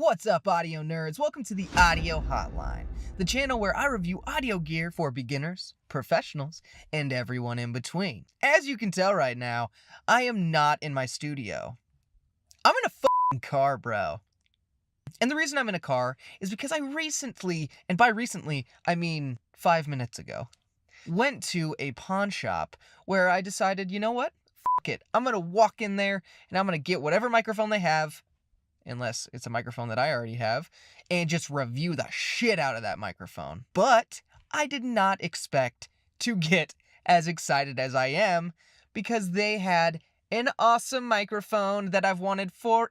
What's up, audio nerds? Welcome to the Audio Hotline, the channel where I review audio gear for beginners, professionals, and everyone in between. As you can tell right now, I am not in my studio. I'm in a f***ing car, bro. And the reason I'm in a car is because I recently, and by recently, I mean 5 minutes ago, went to a pawn shop where I decided, you know what? F*** it. I'm gonna walk in there and I'm gonna get whatever microphone they have, unless it's a microphone that I already have, and just review the shit out of that microphone. But I did not expect to get as excited as I am because they had an awesome microphone that I've wanted forever.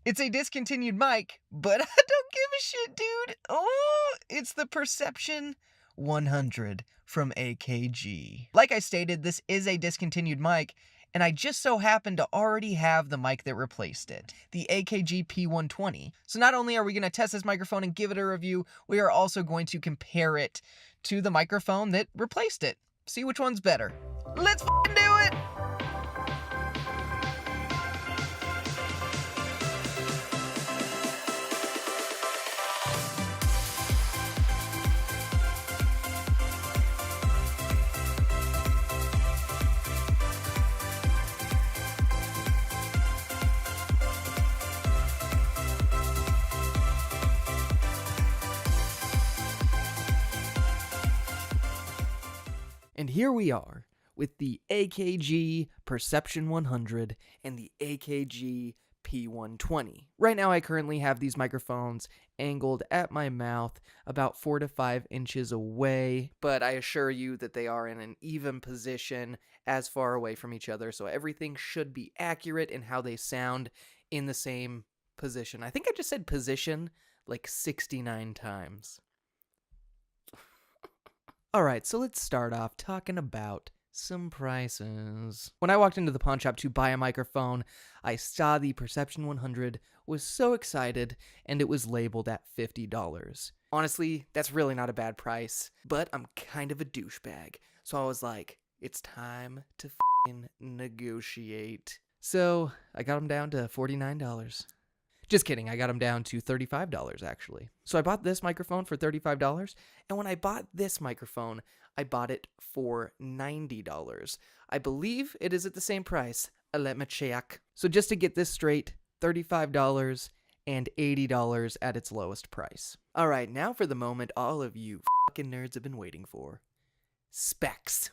It's a discontinued mic, but I don't give a shit, dude. Oh, it's the Perception 100 from AKG. Like I stated, this is a discontinued mic, and I just so happen to already have the mic that replaced it, the AKG P120. So not only are we going to test this microphone and give it a review, we are also going to compare it to the microphone that replaced it. See which one's better. Let's f***ing do it! And here we are with the AKG Perception 100 and the AKG P120. Right now I currently have these microphones angled at my mouth about 4 to 5 inches away, but I assure you that they are in an even position as far away from each other, so everything should be accurate in how they sound in the same position. I think I just said position like 69 times. Alright, so let's start off talking about some prices. When I walked into the pawn shop to buy a microphone, I saw the Perception 100, was so excited, and it was labeled at $50. Honestly, that's really not a bad price, but I'm kind of a douchebag, so I was like, it's time to f***ing negotiate. So, I got them down to $49. Just kidding, I got them down to $35 actually. So I bought this microphone for $35, and when I bought this microphone, I bought it for $90. I believe it is at the same price. Let me check. So just to get this straight, $35 and $80 at its lowest price. Alright, now for the moment all of you fucking nerds have been waiting for. Specs.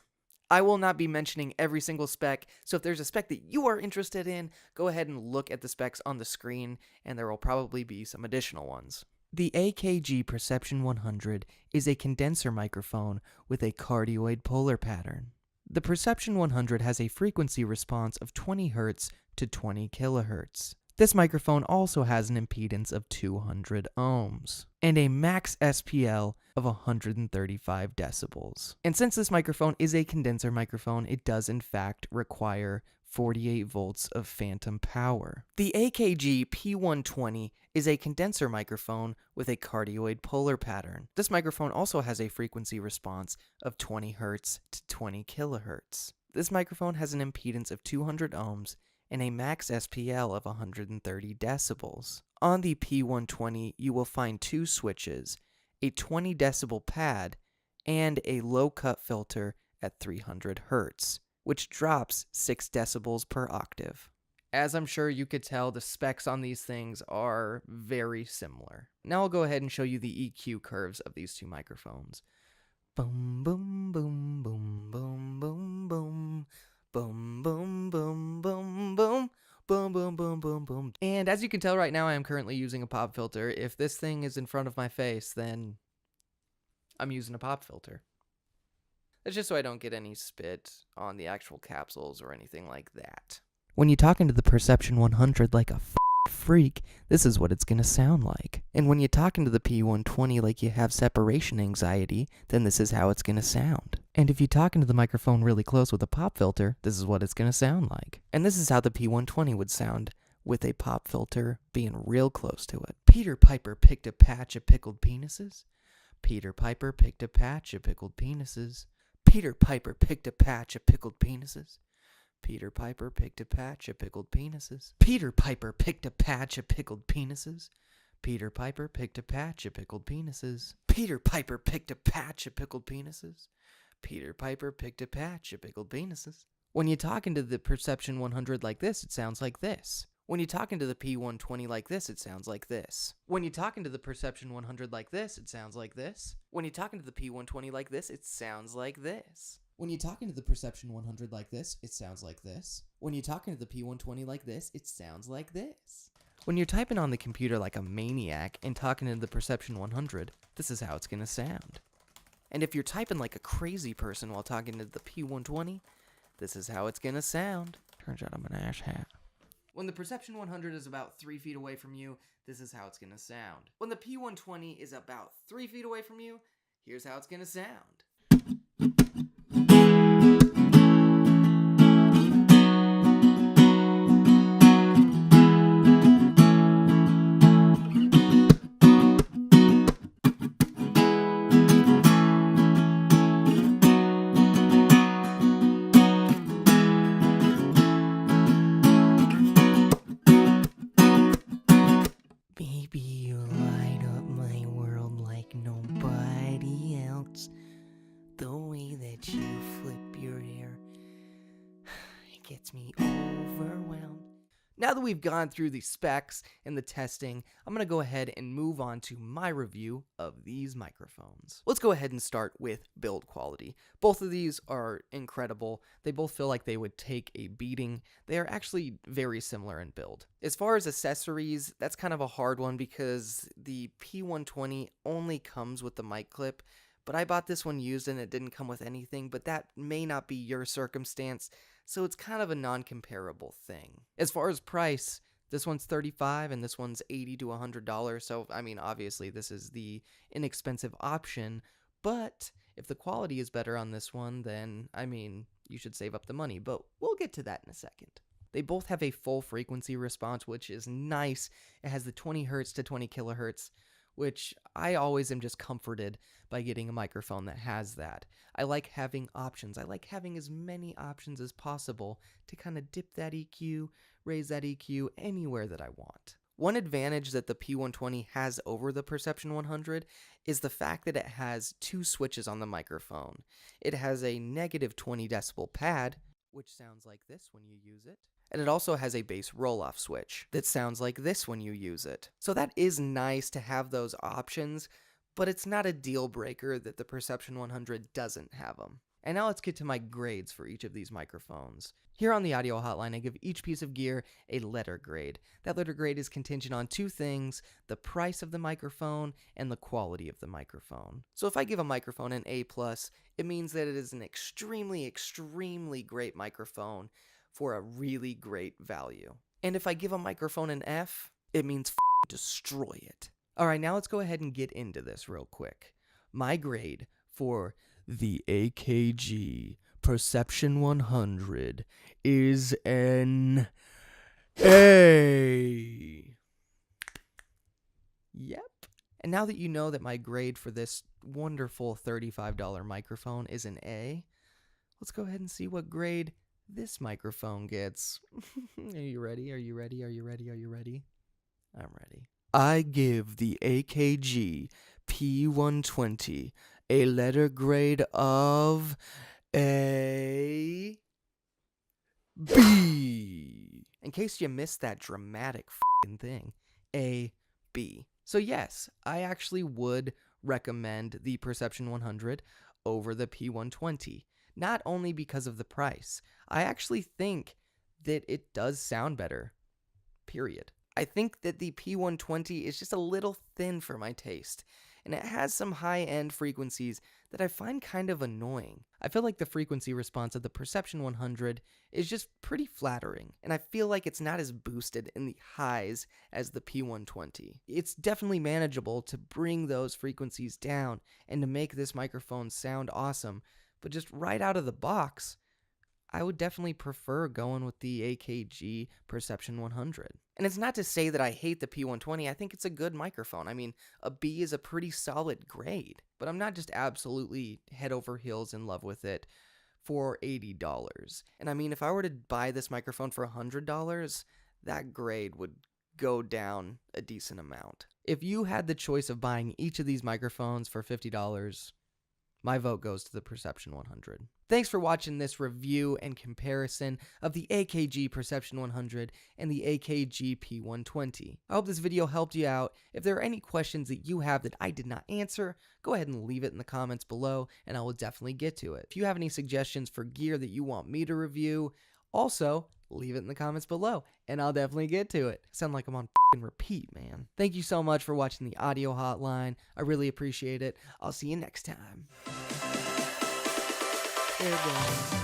I will not be mentioning every single spec, so if there's a spec that you are interested in, go ahead and look at the specs on the screen, and there will probably be some additional ones. The AKG Perception 100 is a condenser microphone with a cardioid polar pattern. The Perception 100 has a frequency response of 20 Hz to 20 kHz. This microphone also has an impedance of 200 ohms and a max SPL of 135 decibels. And since this microphone is a condenser microphone, it does in fact require 48 volts of phantom power. The AKG P120 is a condenser microphone with a cardioid polar pattern. This microphone also has a frequency response of 20 Hz to 20 kHz. This microphone has an impedance of 200 ohms and a max SPL of 130 decibels. On the P120, you will find two switches, a 20 decibel pad, and a low cut filter at 300 Hz, which drops 6 decibels per octave. As I'm sure you could tell, the specs on these things are very similar. Now I'll go ahead and show you the EQ curves of these two microphones. Boom, boom, boom, boom, boom, boom, boom. Boom, boom, boom, boom, boom, boom, boom, boom, boom, boom. And as you can tell right now, I am currently using a pop filter. If this thing is in front of my face, then I'm using a pop filter. That's just so I don't get any spit on the actual capsules or anything like that. When you talk into the Perception 100 like a freak, this is what it's going to sound like. And when you talk into the P120 like you have separation anxiety, then this is how it's going to sound. And if you talk into the microphone really close with a pop filter, this is what it's going to sound like. And this is how the P120 would sound with a pop filter being real close to it. Peter Piper picked a patch of pickled penises. Peter Piper picked a patch of pickled penises. Peter Piper picked a patch of pickled penises. Peter Piper picked a patch of pickled penises. Peter Piper picked a patch of pickled penises. Peter Piper picked a patch of pickled penises. Peter Piper picked a patch of pickled penises. Peter Piper picked a patch of pickled penises. When you talk into the Perception 100 like this, it sounds like this. When you talk into the P120 like this, it sounds like this. When you talk into the Perception 100 like this, it sounds like this. When you talk into the P120 like this, it sounds like this. When you talk into the Perception 100 like this, it sounds like this. When you talk into the P120 like this, it sounds like this. When you're typing on the computer like a maniac and talking into the Perception 100, this is how it's going to sound. And if you're typing like a crazy person while talking to the P120, this is how it's going to sound. Turns out I'm an ass hat. When the Perception 100 is about 3 feet away from you, this is how it's going to sound. When the P120 is about 3 feet away from you, here's how it's going to sound. Baby, you light up my world like nobody else. The way that you flip your hair, it gets me overwhelmed. Now that we've gone through the specs and the testing, I'm going to go ahead and move on to my review of these microphones. Let's go ahead and start with build quality. Both of these are incredible. They both feel like they would take a beating. They are actually very similar in build. As far as accessories, that's kind of a hard one because the P120 only comes with the mic clip, but I bought this one used and it didn't come with anything, but that may not be your circumstance, so it's kind of a non-comparable thing. As far as price, this one's $35 and this one's $80 to $100, so I mean, obviously this is the inexpensive option, but if the quality is better on this one, then, I mean, you should save up the money, but we'll get to that in a second. They both have a full frequency response, which is nice. It has the 20 hertz to 20 kilohertz, which I always am just comforted by getting a microphone that has that. I like having options. I like having as many options as possible to kind of dip that EQ, raise that EQ anywhere that I want. One advantage that the P120 has over the Perception 100 is the fact that it has 2 switches on the microphone. It has a negative 20 decibel pad, which sounds like this when you use it. And it also has a bass roll-off switch that sounds like this when you use it. So that is nice to have those options, but it's not a deal breaker that the Perception 100 doesn't have them. And now let's get to my grades for each of these microphones. Here on the audio hotline, I give each piece of gear a letter grade. That letter grade is contingent on 2 things, the price of the microphone and the quality of the microphone. So if I give a microphone an A+, it means that it is an extremely, extremely great microphone for a really great value. And if I give a microphone an F, it means destroy it. Alright, now let's go ahead and get into this real quick. My grade for the AKG Perception 100 is an A. Yep. And now that you know that my grade for this wonderful $35 microphone is an A, let's go ahead and see what grade this microphone gets. Are you ready? Are you ready? Are you ready? Are you ready? I'm ready. I give the AKG P120 a letter grade of A B. In case you missed that dramatic f***ing thing, A B. So yes, I actually would recommend the Perception 100 over the P120. Not only because of the price. I actually think that it does sound better. Period. I think that the P120 is just a little thin for my taste, and it has some high-end frequencies that I find kind of annoying. I feel like the frequency response of the Perception 100 is just pretty flattering, and I feel like it's not as boosted in the highs as the P120. It's definitely manageable to bring those frequencies down and to make this microphone sound awesome, but just right out of the box, I would definitely prefer going with the AKG Perception 100. And it's not to say that I hate the P120, I think it's a good microphone. I mean, a B is a pretty solid grade, but I'm not just absolutely head over heels in love with it for $80. And I mean, if I were to buy this microphone for $100, that grade would go down a decent amount. If you had the choice of buying each of these microphones for $50, my vote goes to the Perception 100. Thanks for watching this review and comparison of the AKG Perception 100 and the AKG P120. I hope this video helped you out. If there are any questions that you have that I did not answer, go ahead and leave it in the comments below and I will definitely get to it. If you have any suggestions for gear that you want me to review, also leave it in the comments below and I'll definitely get to it. Sound like I'm on repeat, man. Thank you so much for watching the audio hotline. I really appreciate it. I'll see you next time. They're done.